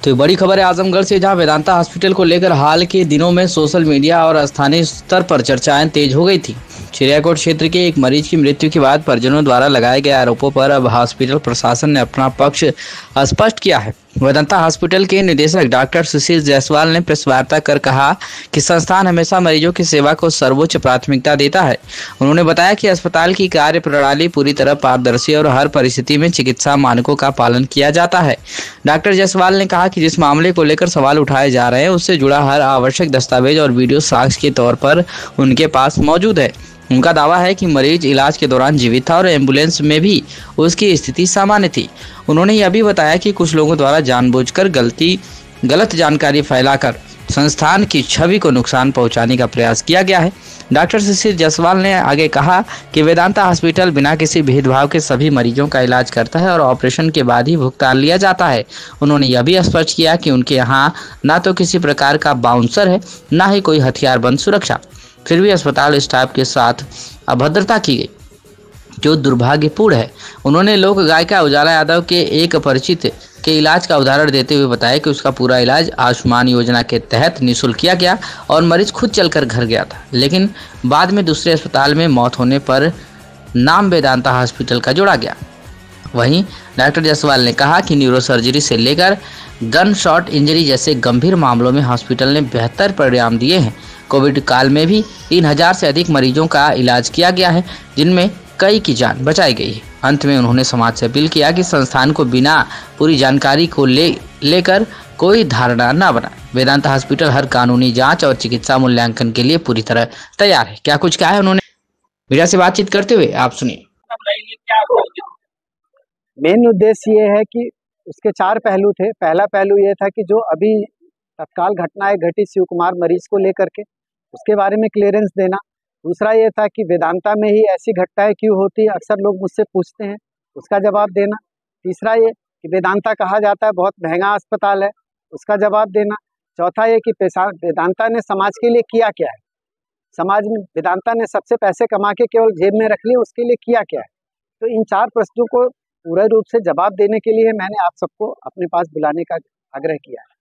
तो ये बड़ी खबर है आजमगढ़ से, जहां वेदांता हॉस्पिटल को लेकर हाल के दिनों में सोशल मीडिया और स्थानीय स्तर पर चर्चाएं तेज हो गई थी। चिड़ियाकोट क्षेत्र के एक मरीज की मृत्यु के बाद परिजनों द्वारा लगाए गए आरोपों पर अब हॉस्पिटल प्रशासन ने अपना पक्ष स्पष्ट किया है। वेदांता हॉस्पिटल के निदेशक डॉक्टर सुशील जायसवाल ने प्रेस वार्ता कर कहा कि संस्थान हमेशा मरीजों की सेवा को सर्वोच्च प्राथमिकता देता है। उन्होंने बताया कि अस्पताल की कार्य प्रणाली पूरी तरह पारदर्शी और हर परिस्थिति में चिकित्सा मानकों का पालन किया जाता है। डॉक्टर जायसवाल ने कहा कि जिस मामले को लेकर सवाल उठाए जा रहे हैं उससे जुड़ा हर आवश्यक दस्तावेज और वीडियो साक्ष्य के तौर पर उनके पास मौजूद है। उनका दावा है कि मरीज इलाज के दौरान जीवित था और एम्बुलेंस में भी उसकी स्थिति सामान्य थी। उन्होंने यह भी बताया कि कुछ लोगों द्वारा जानबूझकर गलत जानकारी फैलाकर संस्थान की छवि को नुकसान पहुंचाने का प्रयास किया गया है। डॉक्टर सुशील जायसवाल ने आगे कहा कि वेदांता हॉस्पिटल बिना किसी भेदभाव के सभी मरीजों का इलाज करता है और ऑपरेशन के बाद ही भुगतान लिया जाता है। उन्होंने यह भी स्पष्ट किया कि उनके यहाँ न तो किसी प्रकार का बाउंसर है, न ही कोई हथियारबंद सुरक्षा। फिर भी अस्पताल स्टाफ के साथ अभद्रता की गई, जो दुर्भाग्यपूर्ण है। उन्होंने लोक गायिका उजाला यादव के एक परिचित के इलाज का उदाहरण देते हुए बताया कि उसका पूरा इलाज आयुष्मान योजना के तहत निःशुल्क किया गया और मरीज खुद चलकर घर गया था, लेकिन बाद में दूसरे अस्पताल में मौत होने पर नाम वेदांता हॉस्पिटल का जोड़ा गया। वहीं डॉक्टर जायसवाल ने कहा कि न्यूरोसर्जरी से लेकर गन शॉट इंजरी जैसे गंभीर मामलों में हॉस्पिटल ने बेहतर परिणाम दिए हैं। कोविड काल में भी 3000 से अधिक मरीजों का इलाज किया गया है, जिनमें कई की जान बचाई गई है। अंत में उन्होंने समाज से अपील किया कि संस्थान को बिना पूरी जानकारी को लेकर कोई धारणा न बनाए। वेदांता हॉस्पिटल हर कानूनी जांच और चिकित्सा मूल्यांकन के लिए पूरी तरह तैयार है। क्या कुछ कहा है उन्होंने मीडिया से बातचीत करते हुए, आप सुनिए। मेन उद्देश्य ये है कि उसके 4 पहलू थे। पहला पहलू ये था कि जो अभी तत्काल घटनाएं घटी शिव कुमार मरीज को लेकर के, उसके बारे में क्लियरेंस देना। दूसरा ये था कि वेदांता में ही ऐसी घटनाएं क्यों होती है, अक्सर लोग मुझसे पूछते हैं, उसका जवाब देना। तीसरा ये कि वेदांता कहा जाता है बहुत महंगा अस्पताल है, उसका जवाब देना। चौथा ये कि वेदांता ने समाज के लिए किया क्या है, समाज में वेदांता ने सबसे पैसे कमा के केवल जेब में रख लिए, उसके लिए किया क्या है। तो इन 4 प्रश्नों को पूरे रूप से जवाब देने के लिए मैंने आप सबको अपने पास बुलाने का आग्रह किया है।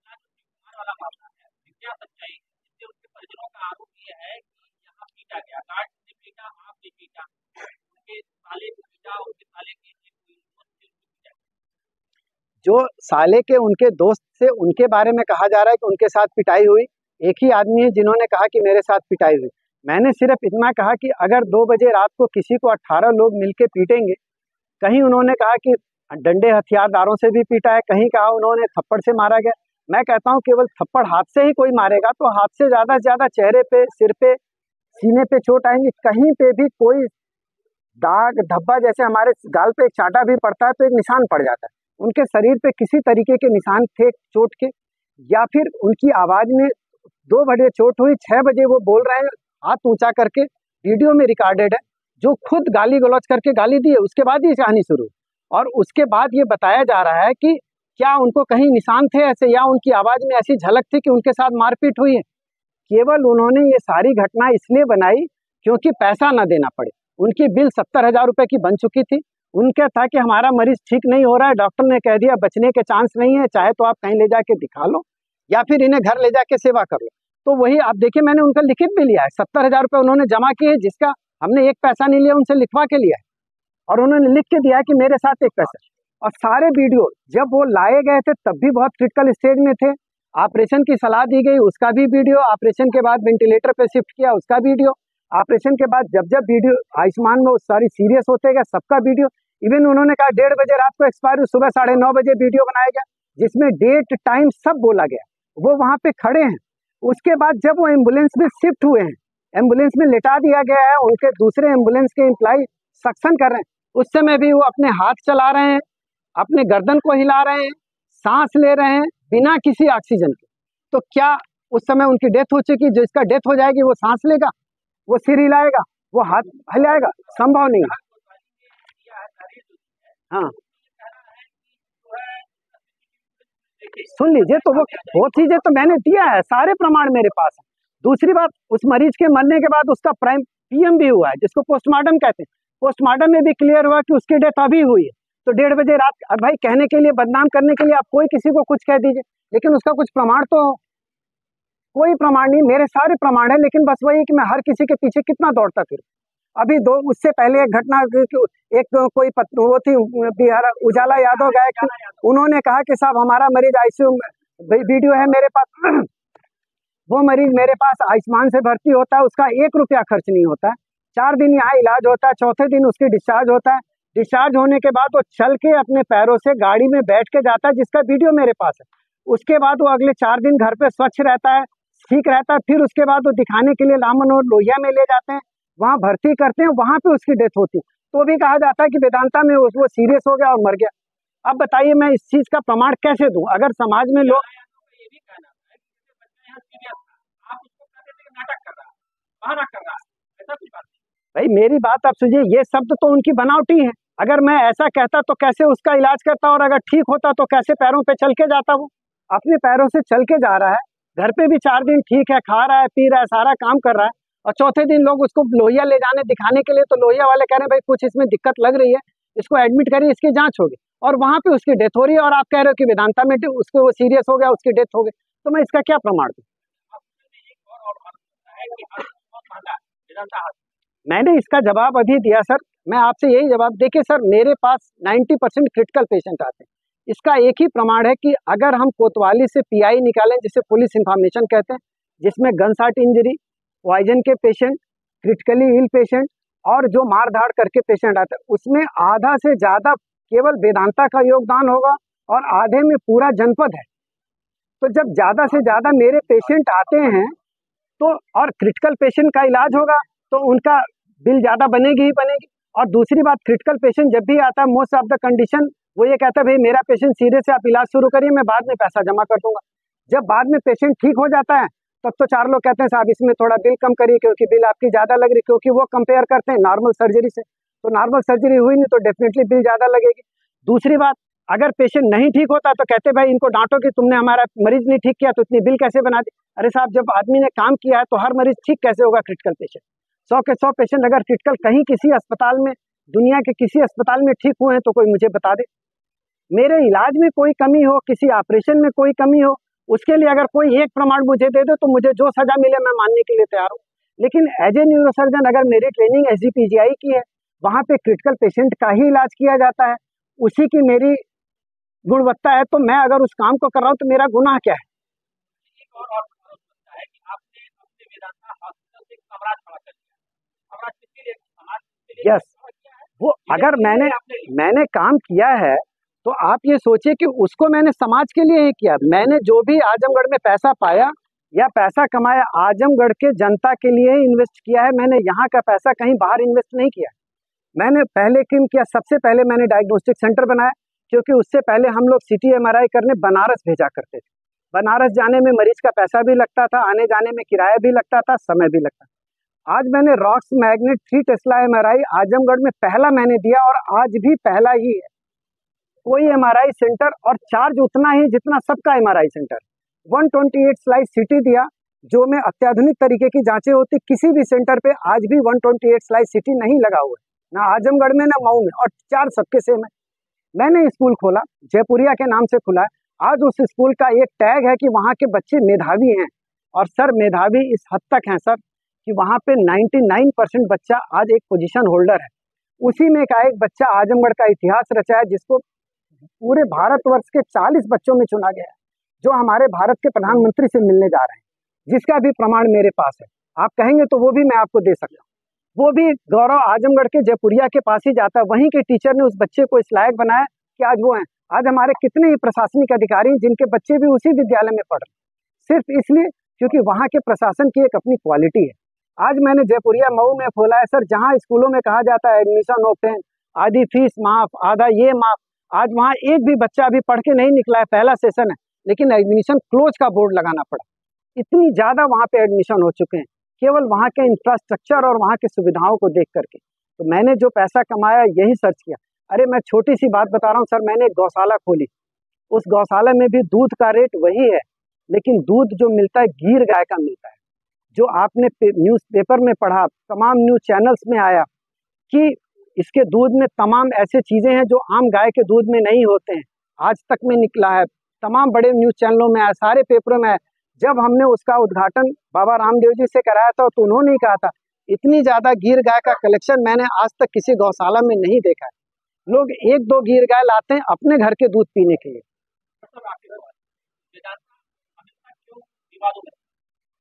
जो साले के उनके दोस्त से उनके बारे में कहा जा रहा है कि उनके साथ पिटाई हुई, एक ही आदमी है जिन्होंने कहा कि मेरे साथ पिटाई हुई। मैंने सिर्फ इतना कहा कि अगर 2 बजे रात को किसी को 18 लोग मिलके पीटेंगे, कहीं उन्होंने कहा कि डंडे हथियारदारों से भी पीटा है, कहीं कहा उन्होंने थप्पड़ से मारा गया। मैं कहता हूं केवल थप्पड़ हाथ से ही कोई मारेगा तो हाथ से ज्यादा चेहरे पे, सिर पे, सीने पे चोट आएंगी। कहीं पे भी कोई दाग धब्बा, जैसे हमारे गाल पे एक चांटा भी पड़ता है तो एक निशान पड़ जाता है, उनके शरीर पे किसी तरीके के निशान थे चोट के, या फिर उनकी आवाज में 2 बजे चोट हुई, 6 बजे वो बोल रहे हैं हाथ ऊंचा करके, वीडियो में रिकॉर्डेड है, जो खुद गाली गलौज करके गाली दी है, उसके बाद ये कहानी शुरू। और उसके बाद ये बताया जा रहा है कि क्या उनको कहीं निशान थे ऐसे, या उनकी आवाज में ऐसी झलक थी कि उनके साथ मारपीट हुई है। केवल उन्होंने ये सारी घटना इसलिए बनाई क्योंकि पैसा ना देना पड़े। उनकी बिल 70,000 रुपए की बन चुकी थी। उनका था कि हमारा मरीज ठीक नहीं हो रहा है, डॉक्टर ने कह दिया बचने के चांस नहीं है, चाहे तो आप कहीं ले जाके दिखा लो या फिर इन्हें घर ले जाके सेवा कर लो। तो वही आप देखिए, मैंने उनका लिखित भी लिया है, 70,000 रुपये उन्होंने जमा किए, जिसका हमने एक पैसा नहीं लिया, उनसे लिखवा के लिया है और उन्होंने लिख के दिया कि मेरे साथ एक पैसा। और सारे वीडियो जब वो लाए गए थे तब भी बहुत क्रिटिकल स्टेज में थे, ऑपरेशन की सलाह दी गई उसका भी वीडियो, ऑपरेशन के बाद वेंटिलेटर पे शिफ्ट किया उसका वीडियो, ऑपरेशन के बाद जब वीडियो आयुष्मान में सारी सीरियस होते गए सबका वीडियो। इवन उन्होंने कहा 1:30 बजे रात को एक्सपायर हुई, सुबह 9:30 बजे वीडियो बनाया गया जिसमें डेट टाइम सब बोला गया, वो वहां पे खड़े हैं। उसके बाद जब वो एम्बुलेंस में शिफ्ट हुए हैं, एम्बुलेंस में लिटा दिया गया है, उनके दूसरे एम्बुलेंस के एम्प्लॉय सक्शन कर रहे हैं, उस समय भी वो अपने हाथ चला रहे हैं, अपने गर्दन को हिला रहे हैं, सांस ले रहे हैं बिना किसी ऑक्सीजन के। तो क्या उस समय उनकी डेथ हो चुकी, जिसका डेथ हो जाएगी वो सांस लेगा, वो सिर हिलाएगा, वो हाथ हिलाएगा? संभव नहीं है। हाँ सुन लीजिए, तो वो चीजें तो मैंने दिया है, सारे प्रमाण मेरे पास है। दूसरी बात, उस मरीज के मरने के बाद उसका प्राइम PM भी हुआ है, जिसको पोस्टमार्टम कहते हैं। पोस्टमार्टम में भी क्लियर हुआ कि उसकी डेथ अभी हुई है। तो 1:30 बजे रात, अब भाई कहने के लिए, बदनाम करने के लिए आप कोई किसी को कुछ कह दीजिए, लेकिन उसका कुछ प्रमाण तो हो। कोई प्रमाण नहीं, मेरे सारे प्रमाण है, लेकिन बस वही कि मैं हर किसी के पीछे कितना दौड़ता फिर। अभी दो उससे पहले एक घटना, एक कोई वो थी बिहार, उजाला यादव गायक थी, उन्होंने कहा कि साहब हमारा मरीज आईसीयू, वीडियो है मेरे पास, वो मरीज मेरे पास आयुष्मान से भर्ती होता है, उसका 1 रुपया खर्च नहीं होता है, 4 दिन यहाँ इलाज होता है, चौथे दिन उसकी डिस्चार्ज होता है। डिस्चार्ज होने के बाद वो चल के अपने पैरों से गाड़ी में बैठ के जाता है, जिसका वीडियो मेरे पास है। उसके बाद वो अगले 4 दिन घर पे स्वच्छ रहता है, ठीक रहता है। फिर उसके बाद वो दिखाने के लिए लामन और लोहिया में ले जाते हैं, वहाँ भर्ती करते हैं, वहाँ पे उसकी डेथ होती है, तो भी कहा जाता है कि वेदांता में वो सीरियस हो गया और मर गया। अब बताइए मैं इस चीज का प्रमाण कैसे दूं? अगर समाज में लोग, भाई मेरी बात आप सुनिए, ये शब्द तो उनकी बनावटी है। अगर मैं ऐसा कहता तो कैसे उसका इलाज करता, और अगर ठीक होता तो कैसे पैरों पे चल के जाता? वो अपने पैरों से चल के जा रहा है, घर पे भी 4 दिन ठीक है, खा रहा है, पी रहा है, सारा काम कर रहा है, और चौथे दिन लोग उसको लोहिया ले जाने दिखाने के लिए, तो लोहिया वाले कह रहे हैं भाई कुछ इसमें दिक्कत लग रही है, इसको एडमिट करिए, इसकी जांच होगी, और वहां पे उसकी डेथ हो रही है, और आप कह रहे हो कि वेदांता में उसको वो सीरियस हो गया, उसकी डेथ हो गई, तो मैं इसका क्या प्रमाण दूं? मैंने इसका जवाब अभी दिया सर, मैं आपसे यही जवाब, देखिए सर मेरे पास 90% क्रिटिकल पेशेंट आते हैं। इसका एक ही प्रमाण है कि अगर हम कोतवाली से पीआई निकालें, जिसे पुलिस इंफॉर्मेशन कहते हैं, जिसमें गन शॉट इंजरी, पॉइजन के पेशेंट, क्रिटिकली इल पेशेंट, और जो मार धाड़ करके पेशेंट आते हैं, उसमें आधा से ज्यादा केवल वेदांता का योगदान होगा, और आधे में पूरा जनपद है। तो जब ज्यादा से ज्यादा मेरे पेशेंट आते हैं, तो और क्रिटिकल पेशेंट का इलाज होगा, तो उनका बिल ज्यादा बनेगी ही बनेगी। और दूसरी बात, क्रिटिकल पेशेंट जब भी आता है, मोस्ट ऑफ द कंडीशन वो ये कहता है भाई मेरा पेशेंट सीरियस है, आप इलाज शुरू करिए, मैं बाद में पैसा जमा कर दूंगा। जब बाद में पेशेंट ठीक हो जाता है, तब तो 4 लोग कहते हैं साहब इसमें थोड़ा बिल कम करिए, क्योंकि बिल आपकी ज्यादा लग रही, क्योंकि वो कंपेयर करते हैं नॉर्मल सर्जरी से, तो नॉर्मल सर्जरी हुई नहीं तो डेफिनेटली बिल ज्यादा लगेगी। दूसरी बात, अगर पेशेंट नहीं ठीक होता तो कहते भाई इनको डांटो कि तुमने हमारा मरीज नहीं ठीक किया, तो इतनी बिल कैसे बना दी? अरे साहब, जब आदमी ने काम किया है तो हर मरीज ठीक कैसे होगा? क्रिटिकल पेशेंट 100 के 100 पेशेंट अगर क्रिटिकल कहीं किसी अस्पताल में, दुनिया के किसी अस्पताल में ठीक हुए हैं, तो कोई मुझे बता दे। मेरे इलाज में कोई कमी हो, किसी ऑपरेशन में कोई कमी हो, उसके लिए अगर कोई एक प्रमाण मुझे दे दे, तो मुझे जो सजा मिले मैं मानने के लिए तैयार हूँ। लेकिन एज ए न्यूरोसर्जन, अगर मेरी ट्रेनिंग SGPGI की है, वहां पे क्रिटिकल पेशेंट का ही इलाज किया जाता है, उसी की मेरी गुणवत्ता है, तो मैं अगर उस काम को कर रहा हूँ तो मेरा गुनाह क्या है? यस, वो अगर मैंने काम किया है, तो आप ये सोचिए कि उसको मैंने समाज के लिए ही किया। मैंने जो भी आजमगढ़ में पैसा पाया या पैसा कमाया, आजमगढ़ के जनता के लिए ही इन्वेस्ट किया है। मैंने यहाँ का पैसा कहीं बाहर इन्वेस्ट नहीं किया। मैंने पहले किया, सबसे पहले मैंने डायग्नोस्टिक सेंटर बनाया, क्योंकि उससे पहले हम लोग CT MRI करने बनारस भेजा करते थे। बनारस जाने में मरीज का पैसा भी लगता था, आने जाने में किराया भी लगता था, समय भी लगता था। आज मैंने rocks magnet 3 Tesla MRI Azamgarh में पहला मैंने दिया, और आज भी पहला ही है। कोई MRI सेंटर, और चार्ज उतना ही जितना सबका MRI सेंटर। 128 स्लाइस CT दिया, जो में अत्याधुनिक तरीके की जांचें होती, किसी भी सेंटर पे आज भी 128 स्लाइस CT नहीं लगा हुआ है, ना आजमगढ़ में ना मऊ में, और चार्ज सबके सेम है। मैंने स्कूल खोला, जयपुरिया के नाम से खुला है। आज उस स्कूल का एक टैग है कि वहाँ के बच्चे मेधावी हैं, और सर मेधावी इस हद तक हैं सर कि वहाँ पे 99% बच्चा आज एक पोजीशन होल्डर है। उसी में का एक बच्चा आजमगढ़ का इतिहास रचा है, जिसको पूरे भारतवर्ष के 40 बच्चों में चुना गया है, जो हमारे भारत के प्रधानमंत्री से मिलने जा रहे हैं, जिसका भी प्रमाण मेरे पास है। आप कहेंगे तो वो भी मैं आपको दे सकता हूँ। वो भी गौरव आजमगढ़ के जयपुरिया के पास ही जाता है। वहीं के टीचर ने उस बच्चे को इस लायक बनाया कि आज वो हैं। आज हमारे कितने ही प्रशासनिक अधिकारी हैं जिनके बच्चे भी उसी विद्यालय में पढ़ रहे हैं, सिर्फ इसलिए क्योंकि वहाँ के प्रशासन की एक अपनी क्वालिटी है। आज मैंने जयपुरिया मऊ में खोला है सर, जहाँ स्कूलों में कहा जाता है एडमिशन ओपन, आधी फीस माफ, आधा ये माफ। आज वहाँ एक भी बच्चा अभी पढ़ के नहीं निकला है, पहला सेशन है, लेकिन एडमिशन क्लोज का बोर्ड लगाना पड़ा। इतनी ज्यादा वहाँ पे एडमिशन हो चुके हैं, केवल वहाँ के इंफ्रास्ट्रक्चर और वहाँ की सुविधाओं को देख करके। तो मैंने जो पैसा कमाया यही सर्च किया। अरे मैं छोटी सी बात बता रहा हूँ सर, मैंने गौशाला खोली, उस गौशाला में भी दूध का रेट वही है, लेकिन दूध जो मिलता है गीर गाय का मिलता है। जो आपने न्यूज़पेपर में पढ़ा, तमाम न्यूज चैनल्स में आया कि इसके दूध में तमाम ऐसे चीज़ें हैं जो आम गाय के दूध में नहीं होते हैं। आज तक में निकला है, तमाम बड़े न्यूज़ चैनलों में आया, सारे पेपरों में आया। जब हमने उसका उद्घाटन बाबा रामदेव जी से कराया था तो उन्होंने ही कहा था, इतनी ज़्यादा गिर गाय का कलेक्शन मैंने आज तक किसी गौशाला में नहीं देखा है। लोग 1-2 गिर गाय लाते हैं अपने घर के दूध पीने के लिए।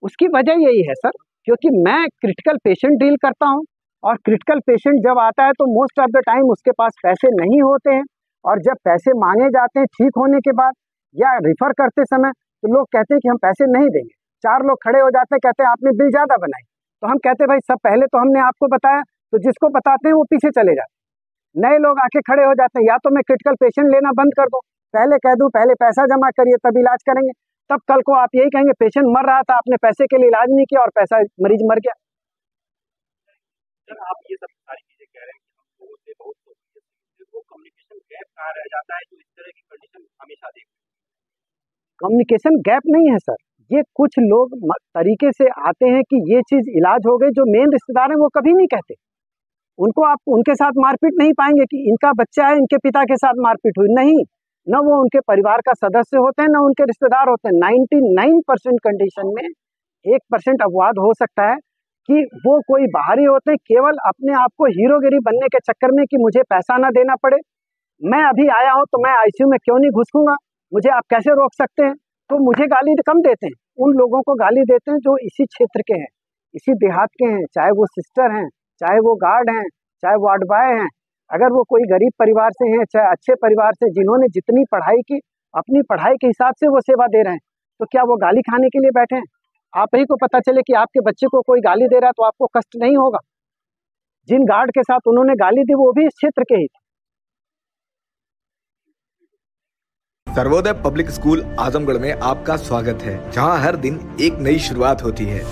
उसकी वजह यही है सर, क्योंकि मैं क्रिटिकल पेशेंट डील करता हूं और क्रिटिकल पेशेंट जब आता है तो मोस्ट ऑफ द टाइम उसके पास पैसे नहीं होते हैं, और जब पैसे मांगे जाते हैं ठीक होने के बाद या रिफर करते समय तो लोग कहते हैं कि हम पैसे नहीं देंगे। 4 लोग खड़े हो जाते हैं, कहते हैं आपने बिल ज़्यादा बनाई। तो हम कहते हैं भाई सब पहले तो हमने आपको बताया, तो जिसको बताते हैं वो पीछे चले जाते। नए लोग आके खड़े हो जाते हैं, या तो मैं क्रिटिकल पेशेंट लेना बंद कर दूं, पहले कह दूं पहले पैसा जमा करिए तब इलाज करेंगे, तब कल को आप यही कहेंगे पेशेंट मर रहा था, आपने पैसे के लिए इलाज नहीं किया और पैसा मरीज मर गया। सर आप ये सब सारी चीजें कह रहे हैं कि हम लोगों से बहुत वो कम्युनिकेशन गैप कहाँ रह जाता है जो इस तरह की कंडीशन हमेशा देखते हैं? कम्युनिकेशन गैप नहीं है सर, ये कुछ लोग तरीके से आते हैं कि ये चीज इलाज हो गई, जो मेन रिश्तेदार हैं वो कभी नहीं कहते। उनको आप उनके साथ मारपीट नहीं पाएंगे कि इनका बच्चा है इनके पिता के साथ मारपीट हुई, नहीं, न वो उनके परिवार का सदस्य होते हैं न उनके रिश्तेदार होते हैं। 99% कंडीशन में 1% अपवाद हो सकता है कि वो कोई बाहरी होते हैं, केवल अपने आप को हीरोगिरी बनने के चक्कर में कि मुझे पैसा ना देना पड़े, मैं अभी आया हूं तो मैं आईसीयू में क्यों नहीं घुसूंगा, मुझे आप कैसे रोक सकते हैं, तो मुझे गाली कम देते हैं। उन लोगों को गाली देते हैं जो इसी क्षेत्र के हैं, इसी देहात के हैं, चाहे वो सिस्टर हैं, चाहे वो गार्ड हैं, चाहे वार्ड बॉय हैं। अगर वो कोई गरीब परिवार से हैं, चाहे अच्छे परिवार से, जिन्होंने जितनी पढ़ाई की अपनी पढ़ाई के हिसाब से वो सेवा दे रहे हैं, तो क्या वो गाली खाने के लिए बैठे हैं? आप ही को पता चले कि आपके बच्चे को कोई गाली दे रहा है तो आपको कष्ट नहीं होगा? जिन गार्ड के साथ उन्होंने गाली दी वो भी इस क्षेत्र के ही थे। सर्वोदय पब्लिक स्कूल आजमगढ़ में आपका स्वागत है, जहां हर दिन एक नई शुरुआत होती है।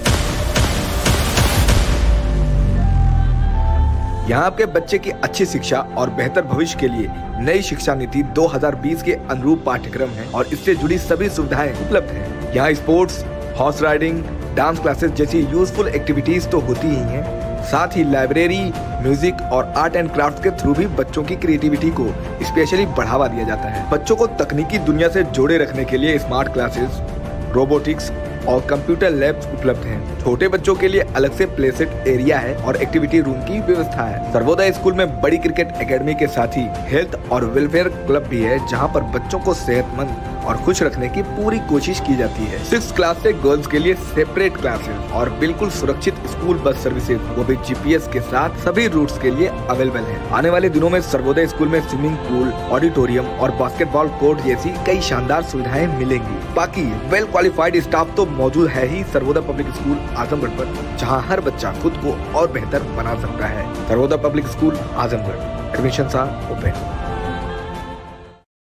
यहाँ आपके बच्चे की अच्छी शिक्षा और बेहतर भविष्य के लिए नई शिक्षा नीति 2020 के अनुरूप पाठ्यक्रम है और इससे जुड़ी सभी सुविधाएं उपलब्ध हैं। यहाँ sports, horse riding, dance classes जैसी यूजफुल एक्टिविटीज तो होती ही हैं, साथ ही लाइब्रेरी, म्यूजिक और आर्ट एंड क्राफ्ट के थ्रू भी बच्चों की क्रिएटिविटी को स्पेशली बढ़ावा दिया जाता है। बच्चों को तकनीकी दुनिया से जोड़े रखने के लिए स्मार्ट क्लासेस, रोबोटिक्स और कंप्यूटर लैब्स उपलब्ध हैं। छोटे बच्चों के लिए अलग से प्ले सेट एरिया है और एक्टिविटी रूम की व्यवस्था है। सर्वोदय स्कूल में बड़ी क्रिकेट एकेडमी के साथ ही हेल्थ और वेलफेयर क्लब भी है, जहां पर बच्चों को सेहतमंद और खुश रखने की पूरी कोशिश की जाती है। 6th क्लास से गर्ल्स के लिए सेपरेट क्लासेस और बिल्कुल सुरक्षित स्कूल बस सर्विसेज, वो भी GPS के साथ सभी रूट्स के लिए अवेलेबल है। आने वाले दिनों में सर्वोदय स्कूल में स्विमिंग पूल, ऑडिटोरियम और बास्केटबॉल कोर्ट जैसी कई शानदार सुविधाएं मिलेंगी। बाकी वेल क्वालिफाइड स्टाफ तो मौजूद है ही सर्वोदय पब्लिक स्कूल आजमगढ़ पर, जहां हर बच्चा खुद को और बेहतर बना सकता है। Sarvodaya public school Azamgarh, admission open.